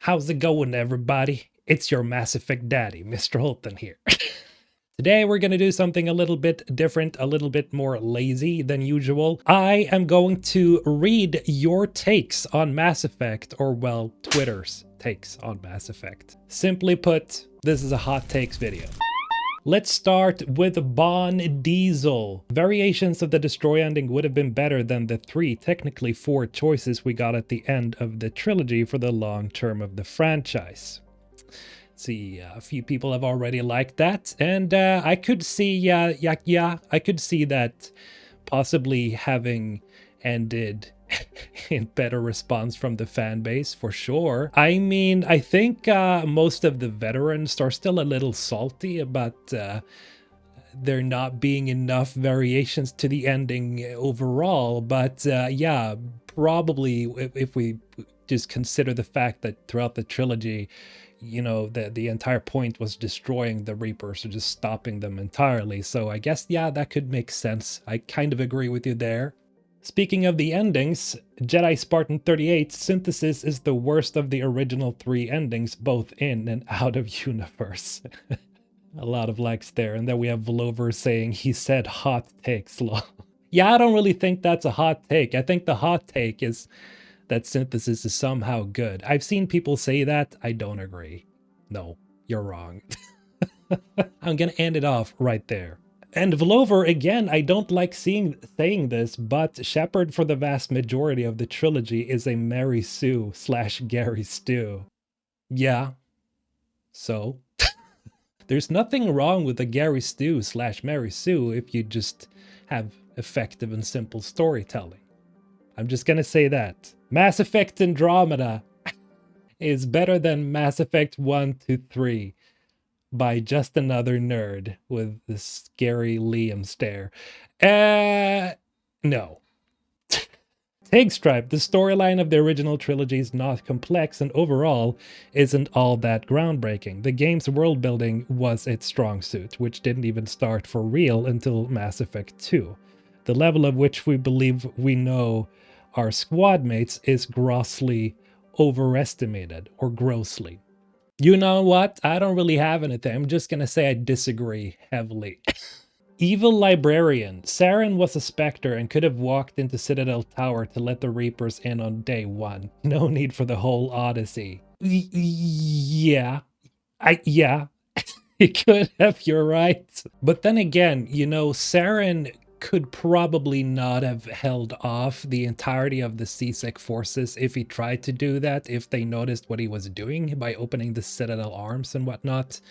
How's it going, everybody? It's your Mass Effect daddy, Mr. Holton here. Today we're going to do something a little bit different, a little bit more lazy than usual. I am going to read your takes on Mass Effect, or well, Twitter's takes on Mass Effect. Simply put, this is a hot takes video. Let's start with Bon Diesel. Variations of the Destroy ending would have been better than the 3, technically 4 choices we got at the end of the trilogy for the long term of the franchise. See, a few people have already liked that, and I could see, I could see that possibly having ended in better response from the fan base, for sure. I mean, I think most of the veterans are still a little salty about there not being enough variations to the ending overall, but yeah, probably if we just consider the fact that throughout the trilogy, you know, the entire point was destroying the Reapers or just stopping them entirely. So I guess, yeah, that could make sense. I kind of agree with you there. Speaking of the endings, Jedi Spartan 38 Synthesis is the worst of the original 3 endings, both in and out of universe. A lot of likes there. And then we have Vlover saying he said hot takes. Yeah, I don't really think that's a hot take. I think the hot take is that Synthesis is somehow good. I've seen people say that. I don't agree. No, you're wrong. I'm gonna end it off right there. And Vlover, again, I don't like saying this, but Shepard for the vast majority of the trilogy is a Mary Sue / Gary Stu. Yeah. So, there's nothing wrong with a Gary Stu / Mary Sue if you just have effective and simple storytelling. I'm just gonna say that. Mass Effect Andromeda is better than Mass Effect 1 to 3 by just another nerd with the scary Liam stare. No. Takestripe, the storyline of the original trilogy is not complex and overall isn't all that groundbreaking. The game's world building was its strong suit, which didn't even start for real until Mass Effect 2. The level of which we believe we know our squad mates is grossly overestimated, or grossly. You know what? I don't really have anything. I'm just gonna say I disagree heavily. Evil Librarian. Saren was a Spectre and could have walked into Citadel Tower to let the Reapers in on day 1. No need for the whole Odyssey. Yeah. Yeah. He could have, you're right. But then again, you know, Saren could probably not have held off the entirety of the C-Sec forces if he tried to do that, if they noticed what he was doing by opening the Citadel arms and whatnot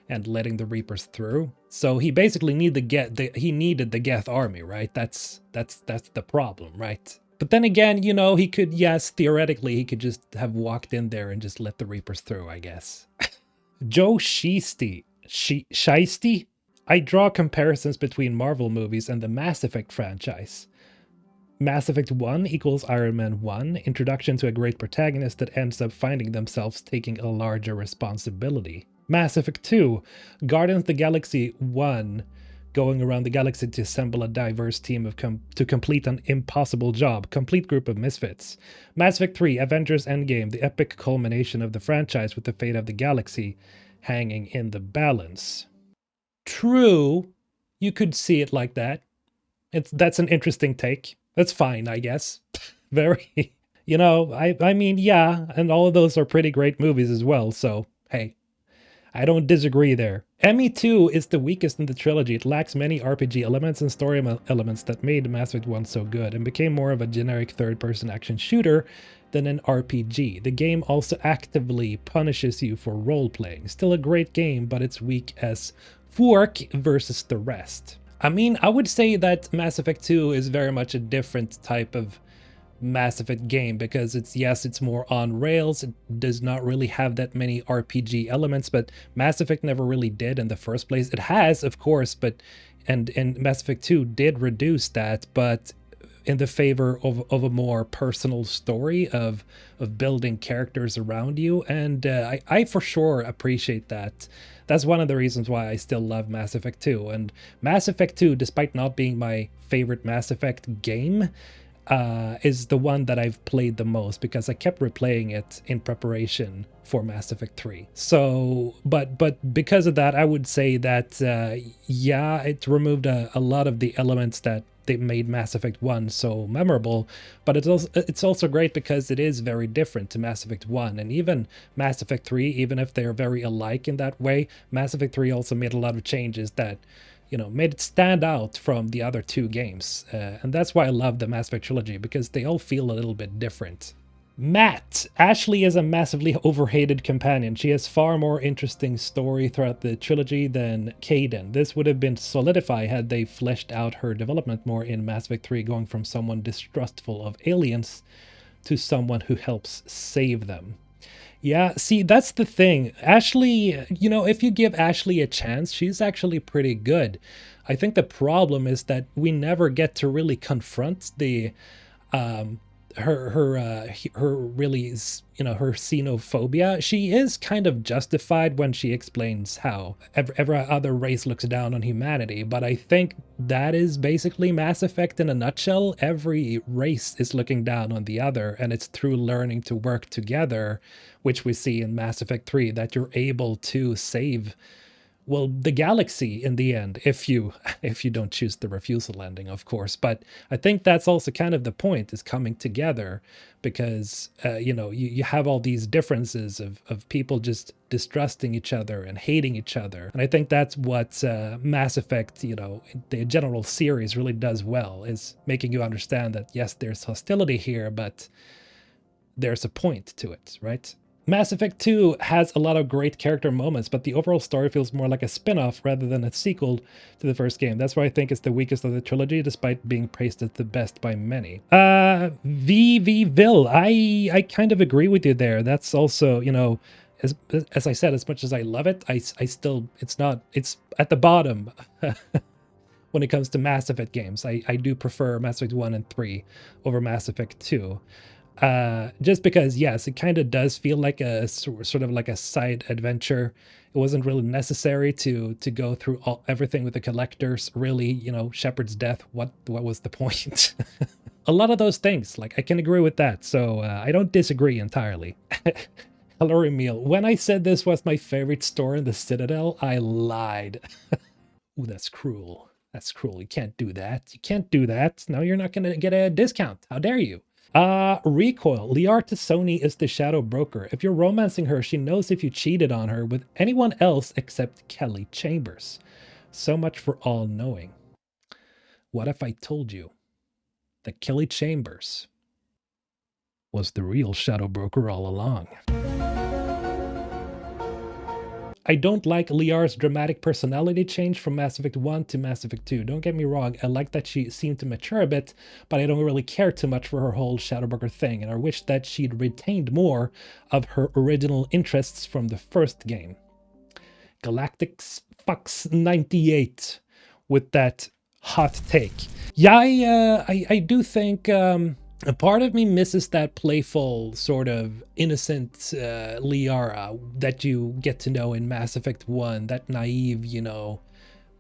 and letting the Reapers through. So he basically needed the Geth army, right? That's the problem, right? But then again, you know, he could, yes, theoretically, he could just have walked in there and just let the Reapers through, I guess. Joe Shiesty. Shiesty? I draw comparisons between Marvel movies and the Mass Effect franchise. Mass Effect 1 equals Iron Man 1, introduction to a great protagonist that ends up finding themselves taking a larger responsibility. Mass Effect 2, Guardians of the Galaxy 1, going around the galaxy to assemble a diverse team to complete an impossible job, complete group of misfits. Mass Effect 3, Avengers Endgame, the epic culmination of the franchise with the fate of the galaxy hanging in the balance. True, you could see it like that. That's an interesting take. That's fine, I guess. Very, you know, I mean, yeah, and all of those are pretty great movies as well, so hey, I don't disagree there. ME2 is the weakest in the trilogy. It lacks many RPG elements and story elements that made Mass Effect 1 so good and became more of a generic third-person action shooter than an RPG. The game also actively punishes you for role-playing. Still a great game, but it's weak as fork versus the rest. I mean, I would say that Mass Effect 2 is very much a different type of Mass Effect game because it's more on rails. It does not really have that many RPG elements, but Mass Effect never really did in the first place. It has, of course, but and Mass Effect 2 did reduce that, but in the favor of a more personal story of building characters around you, and I for sure appreciate that. That's one of the reasons why I still love Mass Effect 2. And Mass Effect 2, despite not being my favorite Mass Effect game, is the one that I've played the most because I kept replaying it in preparation for Mass Effect 3. So, but because of that, I would say that yeah, it removed a lot of the elements that they made Mass Effect 1 so memorable, but it's also great because it is very different to Mass Effect 1, and even Mass Effect 3, even if they're very alike in that way, Mass Effect 3 also made a lot of changes that made it stand out from the other two games. And that's why I love the Mass Effect trilogy, because they all feel a little bit different. Matt. Ashley is a massively overhated companion. She has far more interesting story throughout the trilogy than Kaidan. This would have been solidified had they fleshed out her development more in Mass Effect 3, going from someone distrustful of aliens to someone who helps save them. Yeah, see, that's the thing. Ashley, if you give Ashley a chance, she's actually pretty good. I think the problem is that we never get to really confront the her really, her xenophobia. She is kind of justified when she explains how every other race looks down on humanity, but I think that is basically Mass Effect in a nutshell. Every race is looking down on the other, and it's through learning to work together, which we see in Mass Effect 3, that you're able to save, well, the galaxy in the end, if you don't choose the refusal ending, of course. But I think that's also kind of the point, is coming together, because you have all these differences of people just distrusting each other and hating each other. And I think that's what Mass Effect, the general series, really does well, is making you understand that yes, there's hostility here, but there's a point to it, right? Mass Effect 2 has a lot of great character moments, but the overall story feels more like a spin-off rather than a sequel to the first game. That's why I think it's the weakest of the trilogy, despite being praised as the best by many. VVVille, I kind of agree with you there. That's also, as I said, as much as I love it, I still, it's at the bottom when it comes to Mass Effect games. I do prefer Mass Effect 1 and 3 over Mass Effect 2. Just because, yes, it kind of does feel like a sort of like a side adventure. It wasn't really necessary to go through everything with the collectors. Really, Shepard's death, what was the point? A lot of those things, like, I can agree with that. So I don't disagree entirely. Hello, Emil. When I said this was my favorite store in the Citadel, I lied. Ooh, that's cruel. That's cruel. You can't do that. You can't do that. No, you're not going to get a discount. How dare you? Recoil. Liara T'Soni is the shadow broker. If you're romancing her, she knows if you cheated on her with anyone else except Kelly Chambers. So much for all knowing. What if I told you that Kelly Chambers was the real shadow broker all along? I don't like Liara's dramatic personality change from Mass Effect 1 to Mass Effect 2. Don't get me wrong, I like that she seemed to mature a bit, but I don't really care too much for her whole Shadowbroker thing, and I wish that she'd retained more of her original interests from the first game. Galactic Fox 98 with that hot take. Yeah, I do think a part of me misses that playful, sort of innocent Liara that you get to know in Mass Effect 1, that naive,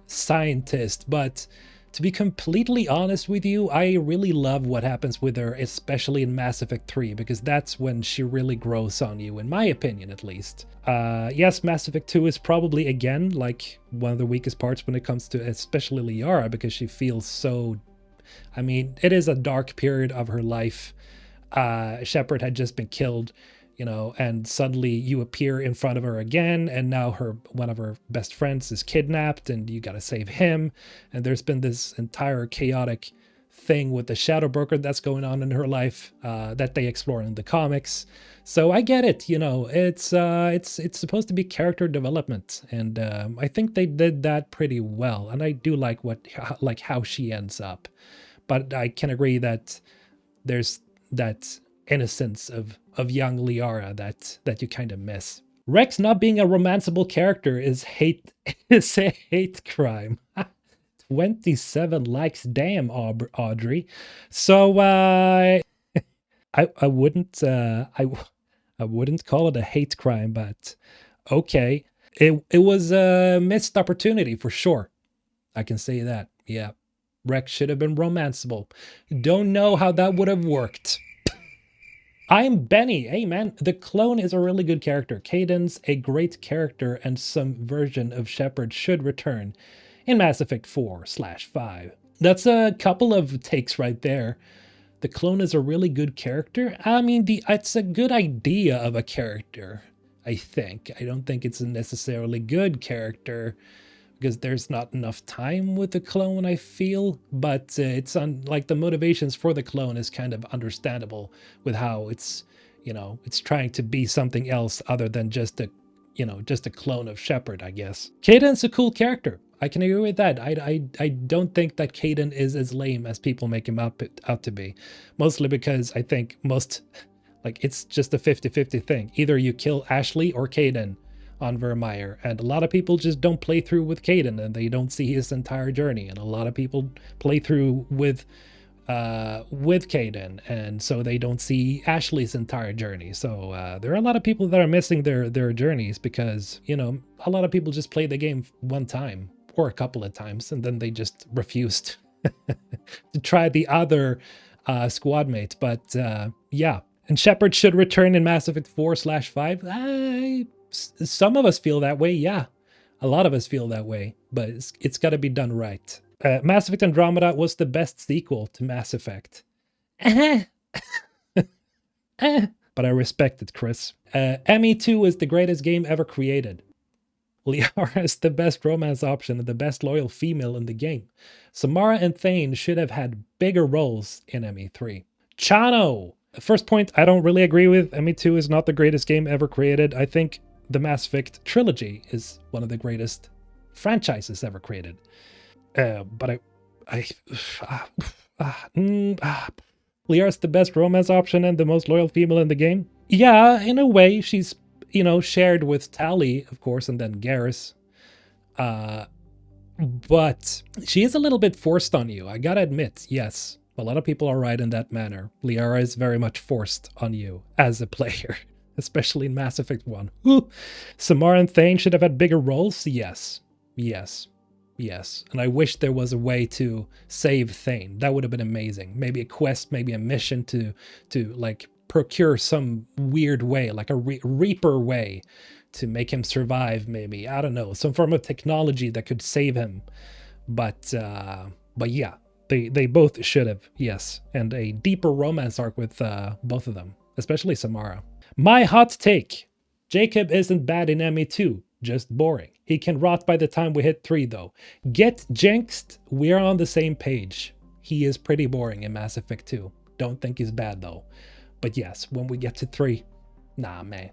scientist. But to be completely honest with you, I really love what happens with her, especially in Mass Effect 3, because that's when she really grows on you, in my opinion at least. Yes, Mass Effect 2 is probably, again, like one of the weakest parts when it comes to especially Liara, because she feels so... I mean, it is a dark period of her life. Shepard had just been killed, and suddenly you appear in front of her again, and now one of her best friends is kidnapped, and you gotta save him. And there's been this entire chaotic thing with the Shadow Broker that's going on in her life that they explore in the comics. So I get it, it's supposed to be character development, and I think they did that pretty well. And I do like how she ends up. But I can agree that there's that innocence of young Liara that you kind of miss. Rex not being a romanceable character is a hate crime. 27 likes, damn, Audrey. So I wouldn't I wouldn't call it a hate crime, but okay. It was a missed opportunity for sure. I can say that. Yeah. Rex should have been romanceable. Don't know how that would have worked. I'm Benny. Hey man, the clone is a really good character. Kaidan's a great character, and some version of Shepard should return in Mass Effect 4/5. That's a couple of takes right there. The clone is a really good character. I mean, it's a good idea of a character, I think. I don't think it's a necessarily good character, because there's not enough time with the clone, I feel, but it's like the motivations for the clone is kind of understandable with how it's, you know, it's trying to be something else other than just a, you know, just a clone of Shepard, I guess. Kaidan's a cool character. I can agree with that. I don't think that Kaidan is as lame as people make him out to be, mostly because I think like, it's just a 50-50 thing. Either you kill Ashley or Kaidan on Virmire, and a lot of people just don't play through with Kaidan, and they don't see his entire journey, and a lot of people play through with Kaidan, and so they don't see Ashley's entire journey. So there are a lot of people that are missing their journeys because, you know, a lot of people just play the game one time or a couple of times, and then they just refused to try the other squad mates. But yeah, and Shepard should return in Mass Effect 4/5. Some of us feel that way, yeah. A lot of us feel that way, but it's got to be done right. Mass Effect Andromeda was the best sequel to Mass Effect. But I respect it, Chris. ME2 is the greatest game ever created. Liara is the best romance option and the best loyal female in the game. Samara and Thane should have had bigger roles in ME3. Chano! First point, I don't really agree with. ME2 is not the greatest game ever created. I think the Mass Effect trilogy is one of the greatest franchises ever created. But Liara's the best romance option and the most loyal female in the game. Yeah, in a way, she's, you know, shared with Tali, of course, and then Garrus. But she is a little bit forced on you, I gotta admit, yes. A lot of people are right in that manner. Liara is very much forced on you as a player. Especially in Mass Effect 1. Samara and Thane should have had bigger roles? Yes. Yes. Yes. And I wish there was a way to save Thane. That would have been amazing. Maybe a quest, maybe a mission to like procure some weird way, like a Reaper way to make him survive, maybe. I don't know. Some form of technology that could save him. But yeah, they both should have, yes. And a deeper romance arc with both of them, especially Samara. My hot take. Jacob isn't bad in ME2, just boring. He can rot by the time we hit 3 though. Get jinxed, we're on the same page. He is pretty boring in Mass Effect 2. Don't think he's bad though. But yes, when we get to 3, nah man.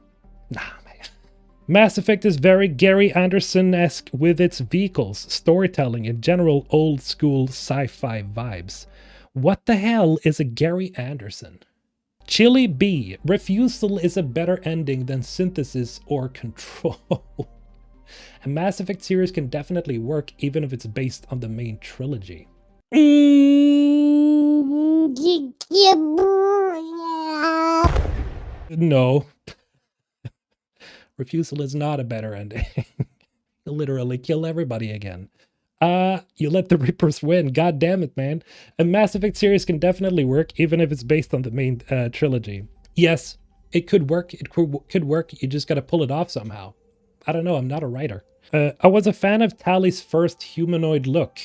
Mass Effect is very Gary Anderson-esque with its vehicles, storytelling, and general old school sci-fi vibes. What the hell is a Gary Anderson? Chili B. Refusal is a better ending than Synthesis or Control. A Mass Effect series can definitely work even if it's based on the main trilogy. No. Refusal is not a better ending. You'll literally kill everybody again. You let the Reapers win. God damn it, man. A Mass Effect series can definitely work, even if it's based on the main trilogy. Yes, it could work. It could work. You just gotta pull it off somehow. I don't know. I'm not a writer. I was a fan of Tali's first humanoid look.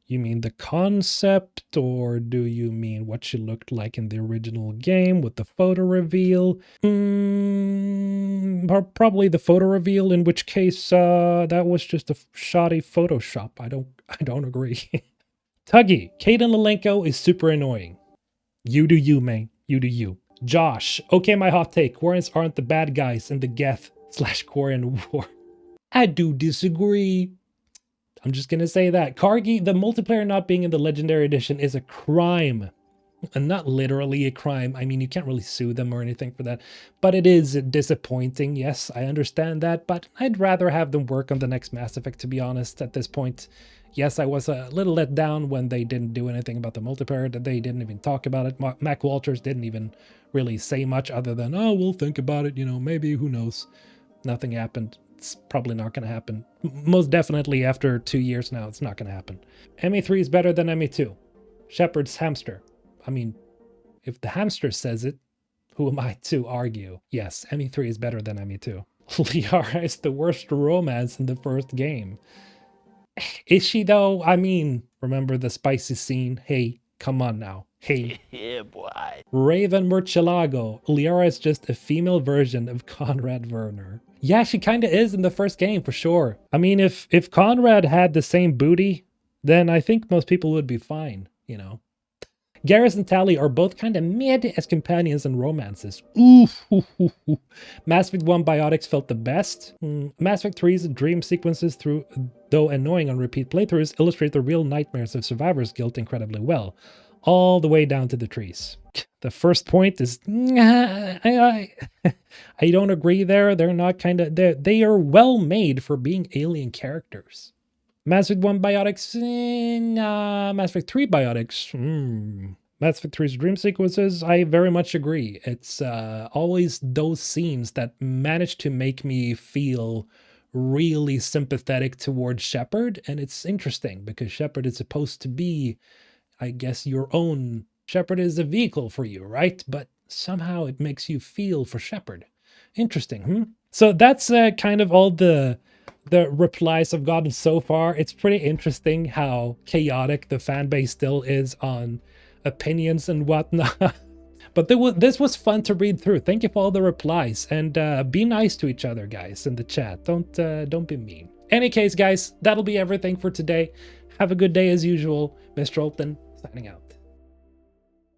You mean the concept, or do you mean what she looked like in the original game with the photo reveal? Probably the photo reveal, in which case that was just a shoddy Photoshop. I don't agree. Tuggy, Kaidan Lelenko is super annoying. You do you, man. You do you. Josh, okay, my hot take. Quarians aren't the bad guys in the Geth/Quarian war. I do disagree. I'm just gonna say that. Kargi, the multiplayer not being in the Legendary Edition is a crime. And not literally a crime. I mean, you can't really sue them or anything for that. But it is disappointing. Yes, I understand that. But I'd rather have them work on the next Mass Effect, to be honest, at this point. Yes, I was a little let down when they didn't do anything about the multiplayer, that they didn't even talk about it. Mac Walters didn't even really say much other than, oh, we'll think about it, you know, maybe, who knows. Nothing happened. it's probably not going to happen. Most definitely after 2 years now, it's not going to happen. ME3 is better than ME2. Shepard's hamster. I mean, if the hamster says it, who am I to argue? Yes, ME3 is better than ME2. Liara is the worst romance in the first game. Is she though? I mean, remember the spicy scene? Hey, come on now. Hey. Yeah, boy. Raven Murcielago. Liara is just a female version of Conrad Werner. Yeah, she kind of is in the first game, for sure. I mean, if Conrad had the same booty, then I think most people would be fine, you know. Garrus and Tali are both kind of mid as companions and romances. Oof. Mass Effect 1 Biotics felt the best. Mass Effect 3's dream sequences, though annoying on repeat playthroughs, illustrate the real nightmares of survivor's guilt incredibly well. All the way down to the trees. The first point is, I don't agree there. They're not they are well made for being alien characters. Mass Effect 1 Biotics, nah. Mass Effect 3 Biotics, Mass Effect 3's dream sequences, I very much agree. It's always those scenes that manage to make me feel really sympathetic towards Shepard, and it's interesting because Shepard is supposed to be, I guess, your own. Shepard is a vehicle for you, right? But somehow it makes you feel for Shepard. Interesting, So that's kind of all the replies I've gotten so far. It's pretty interesting how chaotic the fan base still is on opinions and whatnot. But this was fun to read through. Thank you for all the replies, and be nice to each other, guys, in the chat. Don't be mean. Any case, guys, that'll be everything for today. Have a good day as usual. Mr. Olton, signing out.